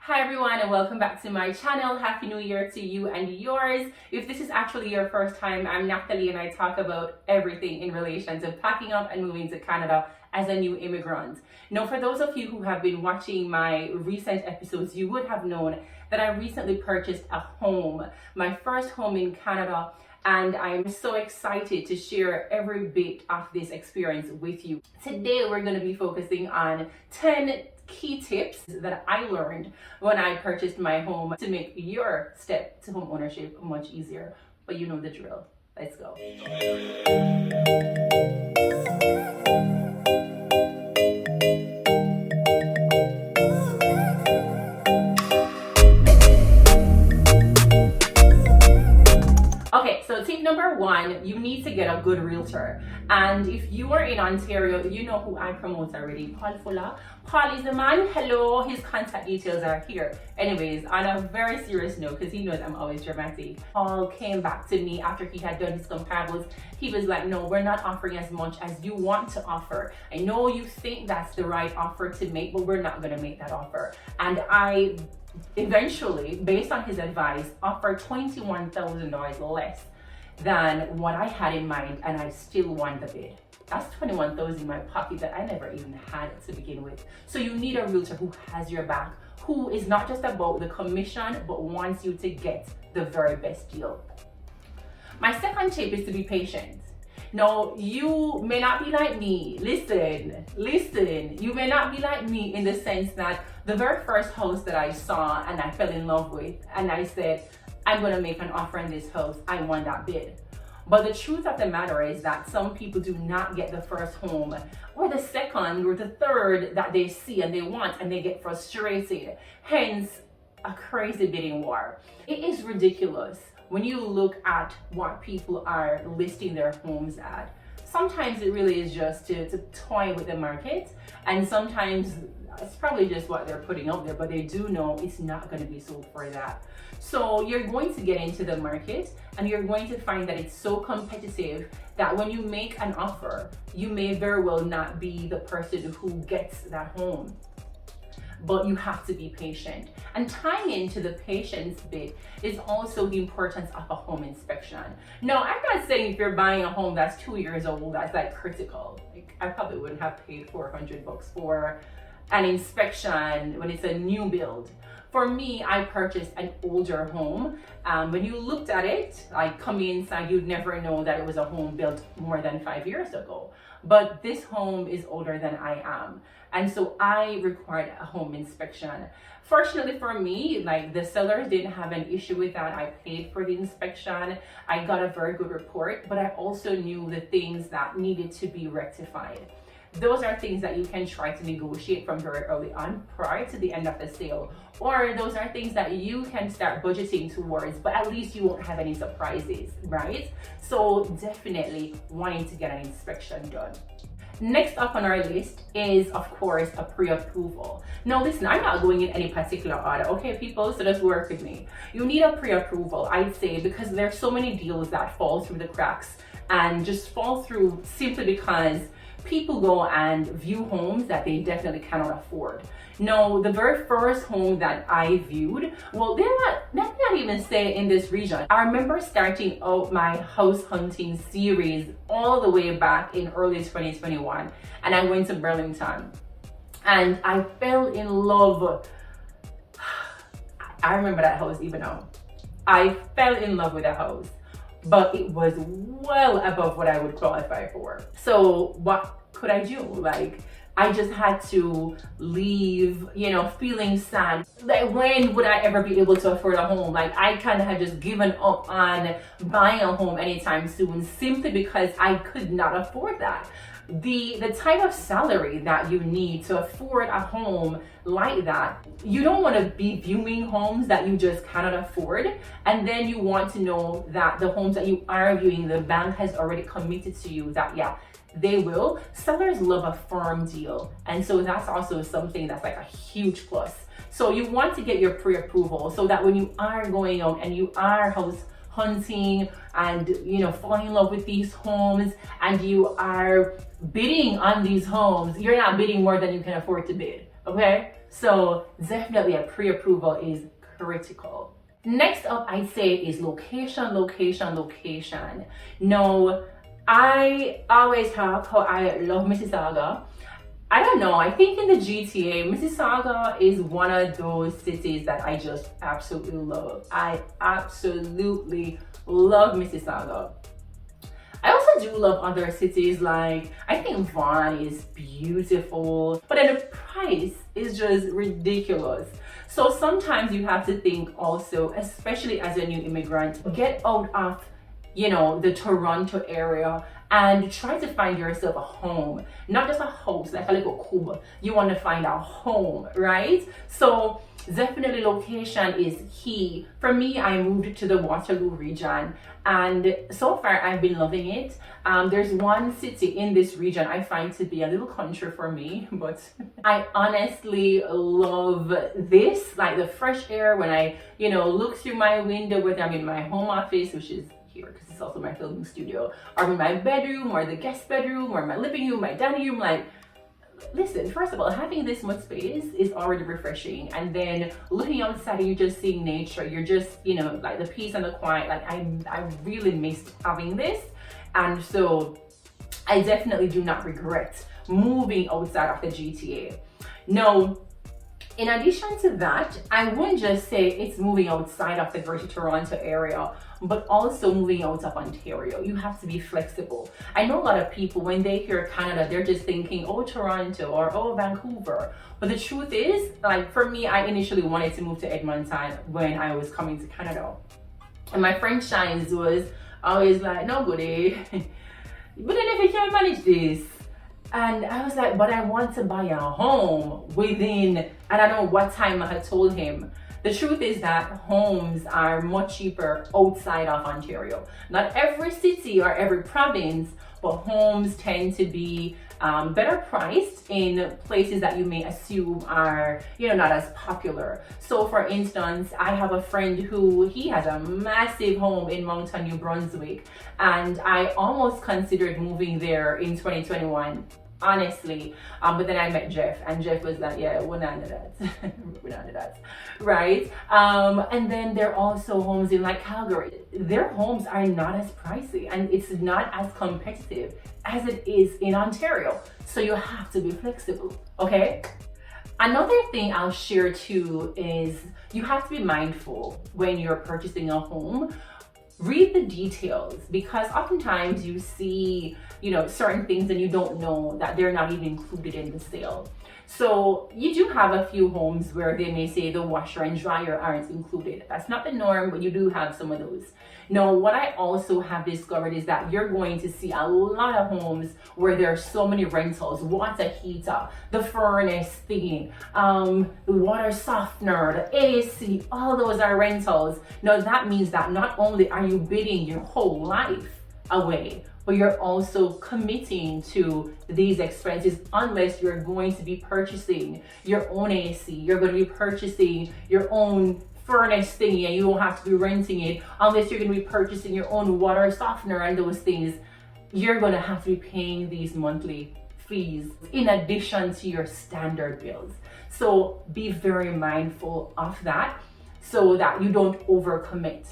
Hi everyone and welcome back to my channel. Happy New Year to you and yours. If this is actually your first time, I'm Natalie and I talk about everything in relation to packing up and moving to Canada as a new immigrant. Now, for those of you who have been watching my recent episodes, you would have known that I recently purchased a home, my first home in Canada, and I'm so excited to share every bit of this experience with you. Today, we're going to be focusing on 10 key tips that I learned when I purchased my home to make your step to home ownership much easier. But you know the drill. Let's go. Okay, so tip number one, you need to get a good realtor. And if you are in Ontario, you know who I promote already, Paul Fuller. Paul is the man. Hello, his contact details are here. Anyways, on a very serious note, because he knows I'm always dramatic, Paul came back to me after he had done his comparables. He was like, no, we're not offering as much as you want to offer. I know you think that's the right offer to make, but we're not going to make that offer. And I eventually, based on his advice, offered $21,000 less than what I had in mind, and I still won the bid. That's $21,000 in my pocket that I never even had to begin with. So you need a realtor who has your back, who is not just about the commission, but wants you to get the very best deal. My second tip is to be patient. Now, you may not be like me. Listen. You may not be like me in the sense that the very first house that I saw and I fell in love with, and I said, I'm going to make an offer on this house, I won that bid. But the truth of the matter is that some people do not get the first home or the second or the third that they see and they want, and they get frustrated. Hence, a crazy bidding war. It is ridiculous when you look at what people are listing their homes at. Sometimes it really is just to toy with the market, and sometimes it's probably just what they're putting out there, but they do know it's not going to be sold for that. So you're going to get into the market and you're going to find that it's so competitive that when you make an offer, you may very well not be the person who gets that home. But you have to be patient. And tying into the patience bit is also the importance of a home inspection. No, I'm not saying if you're buying a home that's 2 years old, that's like critical. Like, I probably wouldn't have paid $400 for an inspection when it's a new build. For me, I purchased an older home. When you looked at it, like coming inside, you'd never know that it was a home built more than 5 years ago. But this home is older than I am. And so I required a home inspection. Fortunately for me, like, the sellers didn't have an issue with that. I paid for the inspection. I got a very good report, but I also knew the things that needed to be rectified. Those are things that you can try to negotiate from very early on prior to the end of the sale. Or those are things that you can start budgeting towards, but at least you won't have any surprises, right? So definitely wanting to get an inspection done. Next up on our list is, of course, a pre-approval. Now listen, I'm not going in any particular order, okay people? So just work with me. You need a pre-approval, I'd say, because there's so many deals that fall through the cracks and just fall through simply because people go and view homes that they definitely cannot afford. No, the very first home that I viewed, well, let me not even say in this region. I remember starting out my house hunting series all the way back in early 2021, and I went to Burlington, and I fell in love. I remember that house even now. I fell in love with that house, but it was well above what I would qualify for. So what could I do? Like, I just had to leave, feeling sad. Like, when would I ever be able to afford a home? Like, I kind of had just given up on buying a home anytime soon simply because I could not afford that. The type of salary that you need to afford a home like that, you don't want to be viewing homes that you just cannot afford, and then you want to know that the homes that you are viewing, the bank has already committed to you that, yeah, they will. Sellers love a firm deal, and so that's also something that's like a huge plus. So you want to get your pre-approval so that when you are going out and you are house hunting and falling in love with these homes and you are bidding on these homes, you're not bidding more than you can afford to bid. Okay, So definitely a pre-approval is critical. Next up, I'd say is location, location, location. Now, I always talk how I love Mississauga. I don't know, I think in the GTA, Mississauga is one of those cities that I just absolutely love. I absolutely love Mississauga. I also do love other cities, like I think Vaughan is beautiful, but then the price is just ridiculous. So sometimes you have to think also, especially as a new immigrant, get out of, the Toronto area and try to find yourself a home, not just a house like a little cube. You want to find a home, right? So definitely location is key. For me, I moved to the Waterloo region and so far I've been loving it. There's one city in this region I find to be a little country for me, but I honestly love this, like the fresh air when I, look through my window, whether I'm in my home office, which is here because it's also my filming studio, or in my bedroom or the guest bedroom or my living room, my dining room. Like, listen, first of all, having this much space is already refreshing, and then looking outside and you're just seeing nature, you're just, like the peace and the quiet. Like I really missed having this, and so I definitely do not regret moving outside of the GTA. Now, in addition to that, I wouldn't just say it's moving outside of the Greater Toronto area, but also moving out of Ontario. You have to be flexible. I know a lot of people, when they hear Canada, they're just thinking, oh, Toronto or oh, Vancouver. But the truth is, like for me, I initially wanted to move to Edmonton when I was coming to Canada. And my friend Shines was always like, no, goody. But then if you can't manage this, and I was like, but I want to buy a home within, and I don't know what time I had told him. The truth is that homes are much cheaper outside of Ontario. Not every city or every province, but homes tend to be better priced in places that you may assume are, not as popular. So for instance, I have a friend who, he has a massive home in Mountain, New Brunswick, and I almost considered moving there in 2021. Honestly, but then I met Jeff, and Jeff was like, yeah, we're not into that. We're not into that, right? And then there are also homes in like Calgary. Their homes are not as pricey, and it's not as competitive as it is in Ontario. So you have to be flexible, okay? Another thing I'll share too is you have to be mindful when you're purchasing a home. Read the details, because oftentimes you see, certain things and you don't know that they're not even included in the sale. So you do have a few homes where they may say the washer and dryer aren't included. That's not the norm, but you do have some of those. Now, what I also have discovered is that you're going to see a lot of homes where there are so many rentals: water heater, the furnace thingy, the water softener, the AC, all those are rentals. Now, that means that not only are you bidding your whole life away, but you're also committing to these expenses unless you're going to be purchasing your own AC, you're going to be purchasing your own furnace thingy, and you don't have to be renting it. Unless you're going to be purchasing your own water softener and those things, you're going to have to be paying these monthly fees in addition to your standard bills. So be very mindful of that so that you don't overcommit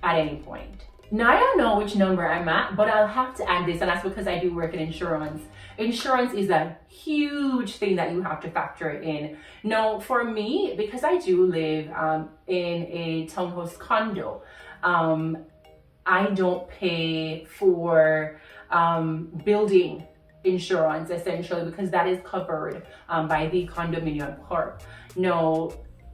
at any point. Now, I don't know which number I'm at, but I'll have to add this, and that's because I do work in insurance. Insurance is a huge thing that you have to factor in. Now, for me, because I do live in a townhouse condo, I don't pay for building insurance, essentially, because that is covered by the condominium corp. Now,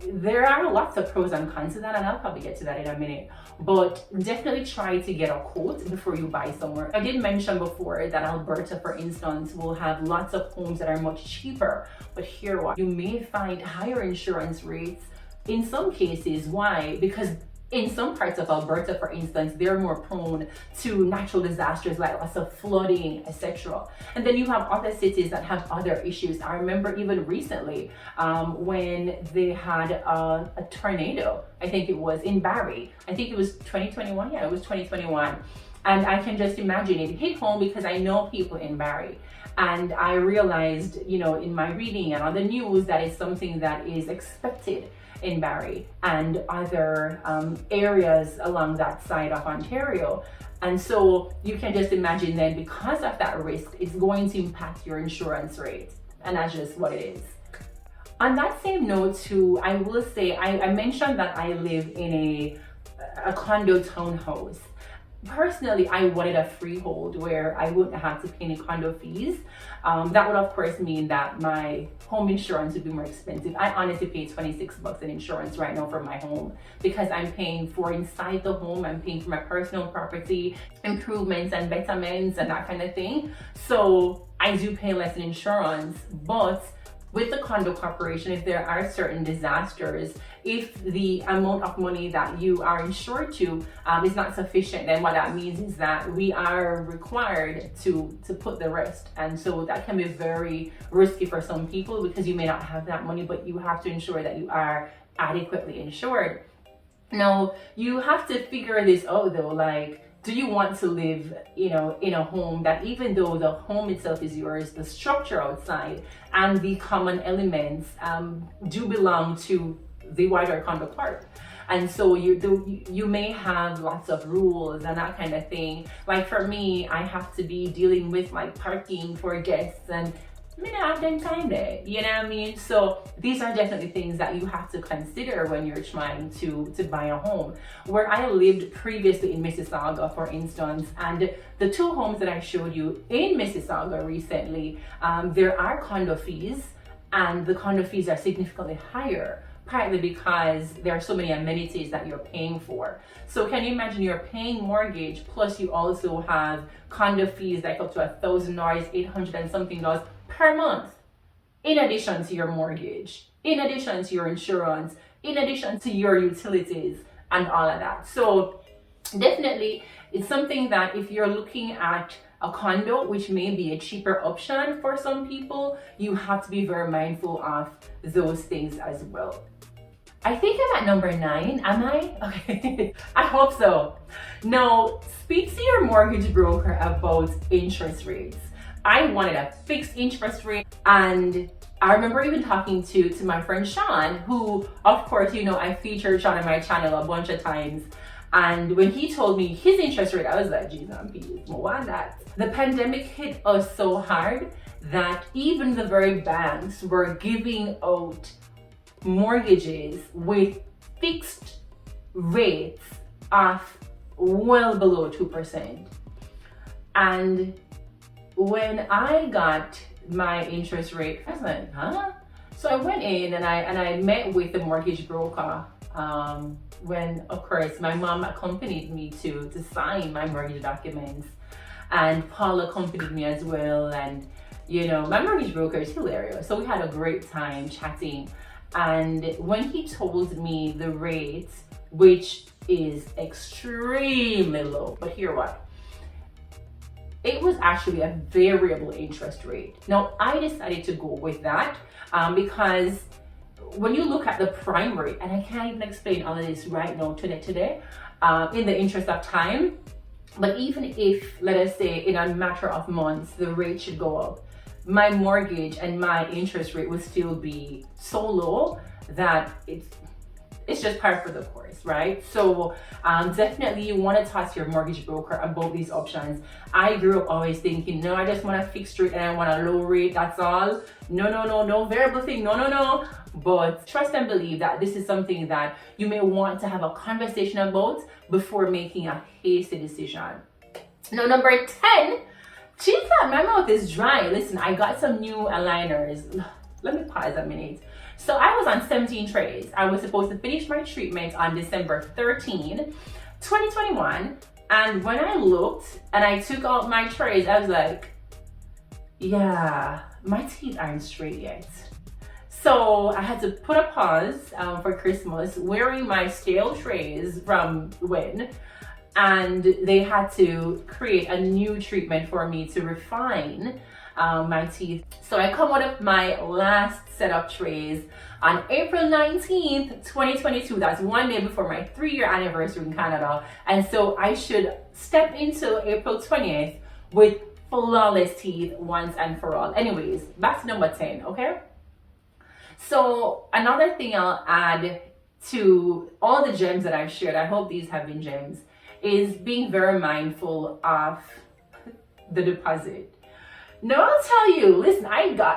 there are lots of pros and cons to that, and I'll probably get to that in a minute, but definitely try to get a quote before you buy somewhere. I did mention before that Alberta, for instance, will have lots of homes that are much cheaper, but here what you may find higher insurance rates in some cases. Why? Because in some parts of Alberta, for instance, they're more prone to natural disasters like lots of flooding, etc. And then you have other cities that have other issues. I remember even recently when they had a tornado, I think it was in Barrie. I think it was 2021. Yeah, it was 2021. And I can just imagine it hit home because I know people in Barrie. And I realized, in my reading and on the news, that it's something that is expected in Barrie and other areas along that side of Ontario. And so you can just imagine then, because of that risk, it's going to impact your insurance rate. And that's just what it is. On that same note too, I will say, I mentioned that I live in a condo townhouse. Personally, I wanted a freehold where I wouldn't have to pay any condo fees. That would of course mean that my home insurance would be more expensive. I honestly pay $26 in insurance right now for my home because I'm paying for inside the home, I'm paying for my personal property, improvements and betterments and that kind of thing. So I do pay less in insurance, but with the condo corporation, if there are certain disasters, if the amount of money that you are insured to is not sufficient, then what that means is that we are required to put the rest. And so that can be very risky for some people because you may not have that money, but you have to ensure that you are adequately insured. Now, you have to figure this out though, like, do you want to live, in a home that, even though the home itself is yours, the structure outside and the common elements do belong to the wider condo part? And so you may have lots of rules and that kind of thing. Like for me, I have to be dealing with like parking for guests, and I mean, I have them time there, you know what I mean? So these are definitely things that you have to consider when you're trying to buy a home. Where I lived previously in Mississauga, for instance, and the two homes that I showed you in Mississauga recently, there are condo fees, and the condo fees are significantly higher, partly because there are so many amenities that you're paying for. So can you imagine, you're paying mortgage, plus you also have condo fees like up to $1,000, $800 and something per month, in addition to your mortgage, in addition to your insurance, in addition to your utilities and all of that. So definitely it's something that if you're looking at a condo, which may be a cheaper option for some people, you have to be very mindful of those things as well. I think I'm at number 9, am I? Okay, I hope so. Now, speak to your mortgage broker about interest rates. I wanted a fixed interest rate, and I remember even talking to my friend Sean, who, of course, I featured Sean on my channel a bunch of times. And when he told me his interest rate, I was like, geez, I'm pleased, more on that. The pandemic hit us so hard that even the very banks were giving out mortgages with fixed rates of well below 2%. And when I got my interest rate, I was like, huh? So I went in and I met with the mortgage broker when, of course, my mom accompanied me to sign my mortgage documents, and Paul accompanied me as well. And my mortgage broker is hilarious. So we had a great time chatting. And when he told me the rate, which is extremely low, but hear what? It was actually a variable interest rate. Now, I decided to go with that because when you look at the prime rate, and I can't even explain all of this right now today, in the interest of time, but even if, let us say, in a matter of months, the rate should go up, my mortgage and my interest rate would still be so low that it's just par for the course, right? So definitely you want to talk to your mortgage broker about these options. I grew up always thinking, no, I just want a fixed rate and I want a low rate, that's all. No variable thing, no. But trust and believe that this is something that you may want to have a conversation about before making a hasty decision. Now, number 10, geez, my mouth is dry. Listen, I got some new aligners. Let me pause a minute. So I was on 17 trays. I was supposed to finish my treatment on December 13, 2021. And when I looked and I took out my trays, I was like, yeah, my teeth aren't straight yet. So I had to put a pause for Christmas, wearing my stale trays from when, and they had to create a new treatment for me to refine my teeth. So I come out of my last set of trays on April 19th, 2022. That's one day before my 3-year anniversary in Canada. And so I should step into April 20th with flawless teeth once and for all. Anyways, back to number 10, okay? So another thing I'll add to all the gems that I've shared, I hope these have been gems, is being very mindful of the deposit. Now I'll tell you, listen,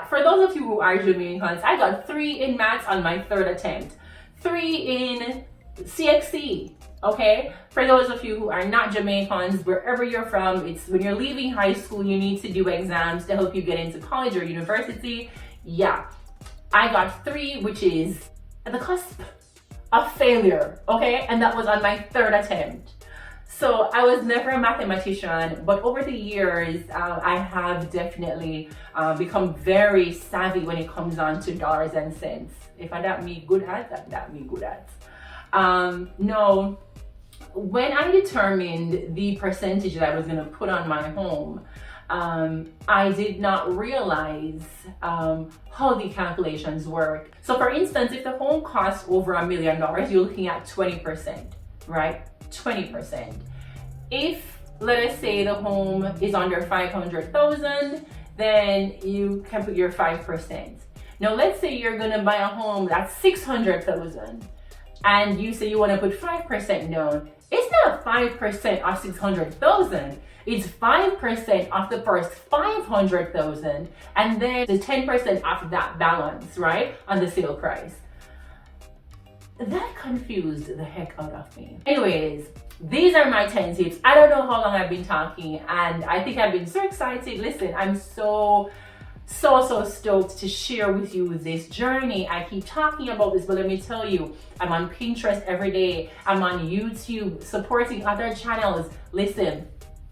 for those of you who are Jamaicans, I got 3 in maths on my 3rd attempt, 3 in CXC, okay? For those of you who are not Jamaicans, wherever you're from, it's when you're leaving high school, you need to do exams to help you get into college or university. Yeah, I got 3, which is at the cusp of failure, okay? And that was on my 3rd attempt. So I was never a mathematician, but over the years, I have definitely become very savvy when it comes on to dollars and cents. If I that me good at, that me good at. No, when I determined the percentage that I was going to put on my home, I did not realize how the calculations work. So for instance, if the home costs over $1 million, you're looking at 20%, right? 20%. If, let us say, the home is under 500,000, then you can put your 5%. Now let's say you're gonna buy a home that's 600,000 and you say you want to put 5% down. It's not 5% of 600,000. It's 5% of the first 500,000 and then the 10% of that balance, right, on the sale price. That confused the heck out of me. Anyways, these are my 10 tips. I don't know how long I've been talking and I think I've been so excited. Listen, I'm so stoked to share with you this journey. I keep talking about this, but let me tell you, I'm on Pinterest every day. I'm on YouTube supporting other channels. Listen,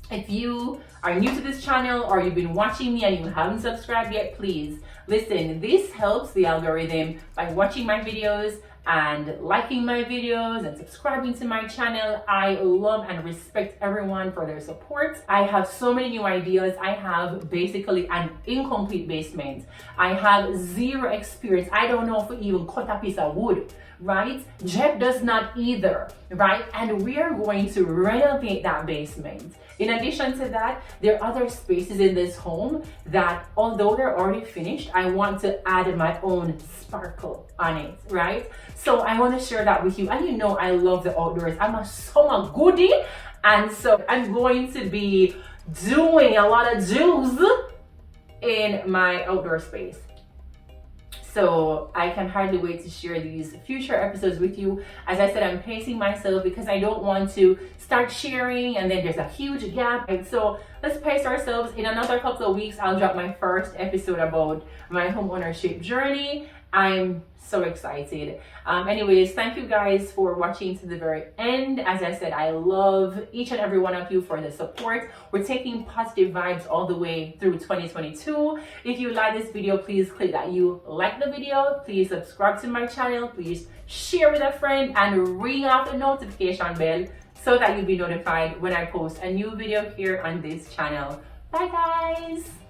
if you are new to this channel or you've been watching me and you haven't subscribed yet, please listen. This helps the algorithm by watching my videos and liking my videos and subscribing to my channel. I love and respect everyone for their support. I have so many new ideas. I have basically an incomplete basement. I have 0 experience. I don't know if we even cut a piece of wood, right? Jeff does not either, right? And we are going to renovate that basement. In addition to that, there are other spaces in this home that, although they're already finished, I want to add my own sparkle on it, right? So I want to share that with you. And you know I love the outdoors. I'm a summer goodie. And so I'm going to be doing a lot of do's in my outdoor space. So I can hardly wait to share these future episodes with you. As I said, I'm pacing myself because I don't want to start sharing and then there's a huge gap. And so let's pace ourselves. In another couple of weeks, I'll drop my first episode about my home ownership journey. I'm so excited. Anyways, thank you guys for watching to the very end. As I said, I love each and every one of you for the support. We're taking positive vibes all the way through 2022. If you like this video, please click that you like the video. Please subscribe to my channel. Please share with a friend and ring off the notification bell so that you'll be notified when I post a new video here on this channel. Bye guys.